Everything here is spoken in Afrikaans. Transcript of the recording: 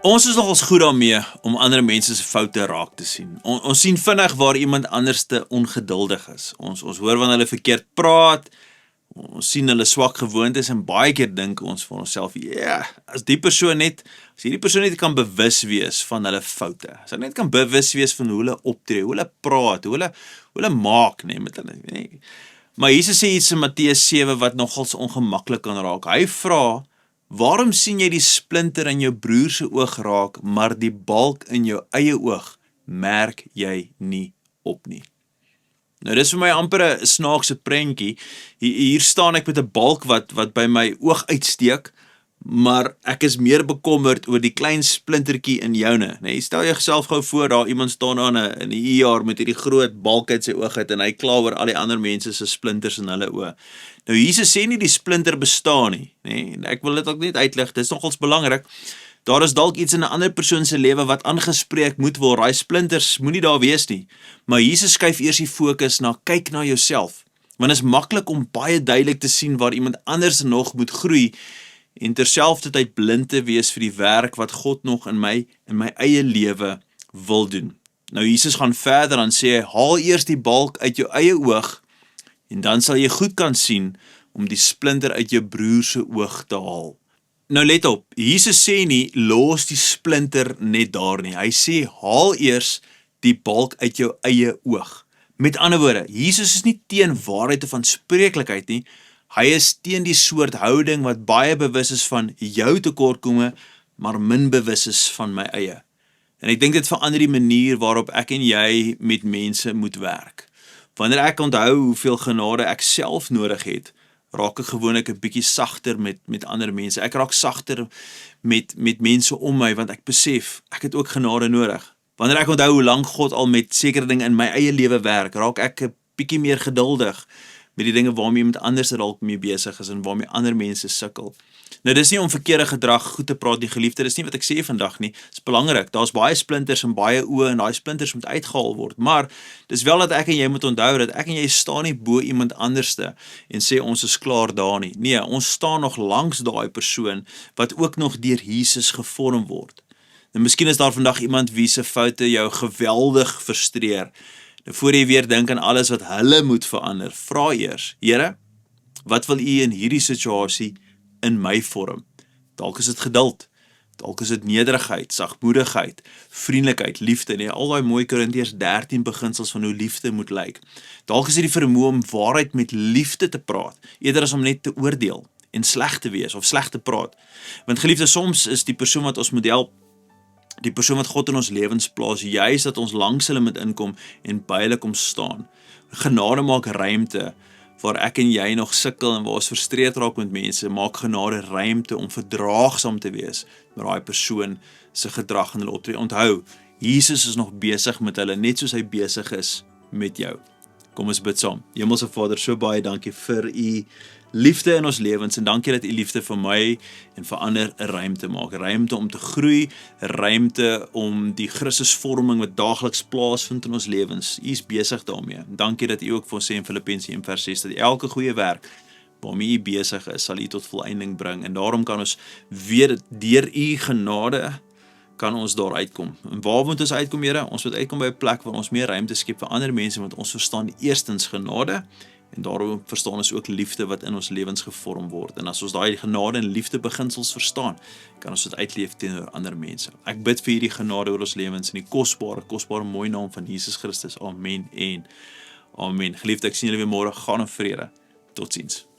Ons is nogals goed daarmee om ander mense se foute raak te sien. Ons sien vinnig waar iemand anders te ongeduldig is. Ons hoor wanneer hulle verkeerd praat, ons sien hulle swak gewoontes en baie keer dink ons vir onsself, as hierdie persoon net kan bewus wees van hulle foute. As hulle net kan bewus wees van hoe hulle optree, hoe hulle praat, hoe hulle maak, met hulle. Maar Jesus sê iets in Matteus 7 wat nogals ongemaklik kan raak. Hy vra, waarom sien jy die splinter in jou broer se oog raak, maar die balk in jou eie oog merk jy nie op nie? Nou dis vir my amper 'n snaakse prentjie. Hier staan ek met 'n balk wat by my oog uitsteek, maar ek is meer bekommerd oor die klein splintertjie in joune. Stel jouself gou voor, daar iemand staan aan in 'n IR met hierdie groot balk uit sy oog uit en hy kla oor al die ander mense se splinters in hulle oë. Nou Jesus sê nie die splinter bestaan nie, ek wil dit ook net uitlig, dit is nogals belangrik. Daar is dalk iets in 'n ander persoon se lewe wat aangespreek moet word. Daai splinters moenie daar wees nie. Maar Jesus skuif eers die fokus na kyk na jouself. Want dit is maklik om baie duidelik te sien waar iemand anders nog moet groei en terselfdertyd blind te wees vir die werk wat God nog in my eie lewe wil doen. Nou Jesus gaan verder en sê, haal eers die balk uit jou eie oog en dan sal jy goed kan sien om die splinter uit jou broer se oog te haal. Nou let op, Jesus sê nie, los die splinter net daar nie. Hy sê, haal eers die balk uit jou eie oog. Met ander woorde, Jesus is nie teen waarheid of aanspreeklikheid nie. Hy is teen die soort houding wat baie bewus is van jou tekortkomme, maar min bewus is van my eie. En ek dink dit verander die manier waarop ek en jy met mense moet werk. Wanneer ek onthou hoeveel genade ek self nodig het, raak ek gewoonlik 'n bietjie sagter met ander mense. Ek raak sagter met mense om my, want ek besef, ek het ook genade nodig. Wanneer ek onthou hoe lank God al met sekere dinge in my eie lewe werk, raak ek 'n bietjie meer geduldig met die dinge waarmee iemand anders dalk mee besig is en waarmee ander mense sukkel. Nou dis nie om verkeerde gedrag goed te praat nie, geliefde, dis nie wat ek sê vandag nie. Dis belangrik. Daar's baie splinters en baie oë en daai splinters moet uitgehaal word. Maar dis wel dat ek en jy moet onthou dat ek en jy staan nie bo iemand anderste en sê ons is klaar daar nie. Nee, ons staan nog langs daai persoon wat ook nog deur Jesus gevorm word. Nou miskien is daar vandag iemand wie se foute jou geweldig frustreer. Nou voor jy weer dink aan alles wat hulle moet verander, vra eers, Here, wat wil U in hierdie situasie in my vorm? Dalk is dit geduld, dalk is dit nederigheid, sagmoedigheid, vriendelikheid, liefde, al daai mooi Korintiërs 13 beginsels van hoe liefde moet lyk. Dalk is dit die vermoë om waarheid met liefde te praat, eerder as om net te oordeel en sleg te wees of sleg te praat. Want geliefde, soms is die persoon wat ons moet help, die persoon wat God in ons lewens plaas, juist dat ons langs hulle moet inkom en by hulle kom staan. Genade maak ruimte, waar ek en jy nog sukkel en waar ons frustreerd raak met mense, maak genade ruimte om verdraagsaam te wees met daai persoon se gedrag en hulle optrede. Onthou, Jesus is nog besig met hulle, net soos hy besig is met jou. Kom ons bid saam. Hemelse Vader, so baie dankie vir U liefde in ons lewens en dankie dat U liefde vir my en vir ander 'n ruimte maak. Ruimte om te groei, ruimte om die Christusvorming wat daagliks plaasvind in ons lewens. U is besig daarmee. Dankie dat U ook vir ons sê in Filippense 1:6 dat elke goeie werk waarmee U besig is, sal U tot volëinding bring. En daarom kan ons weet deur U genade kan ons daar uitkom. En waar moet ons uitkom, Here? Ons moet uitkom by 'n plek waar ons meer ruimte skep vir ander mense, want ons verstaan eerstens genade en daarom verstaan ons ook liefde wat in ons lewens gevorm word. En as ons daai genade en liefde beginsels verstaan, kan ons dit uitleef teenoor ander mense. Ek bid vir hierdie genade oor ons lewens in die kosbare mooi naam van Jesus Christus. Amen en amen. Geliefde, ek sien julle weer môre. Gaan in vrede. Totsiens.